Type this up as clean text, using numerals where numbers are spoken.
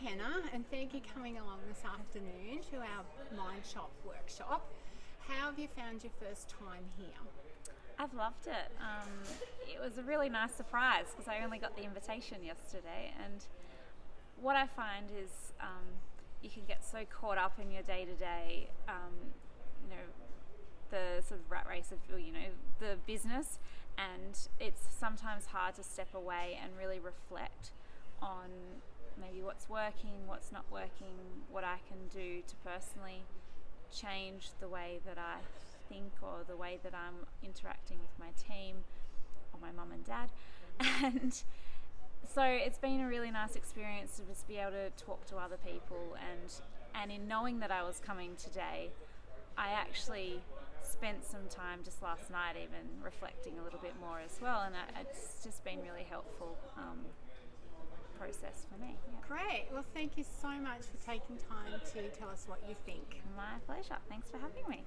Henna, and thank you for coming along this afternoon to our Mind Shop workshop. How have you found your first time here? I've loved it. It was a really nice surprise because I only got the invitation yesterday, and what I find is you can get so caught up in your day-to-day, the sort of rat race of, the business, and it's sometimes hard to step away and really reflect on maybe what's working, what's not working, what I can do to personally change the way that I think or the way that I'm interacting with my team or my mum and dad. And so it's been a really nice experience to just be able to talk to other people, and in knowing that I was coming today, I actually spent some time just last night even reflecting a little bit more as well, and it's just been really helpful process for me. Yeah. Great. Well, thank you so much for taking time to tell us what you think. My pleasure. Thanks for having me.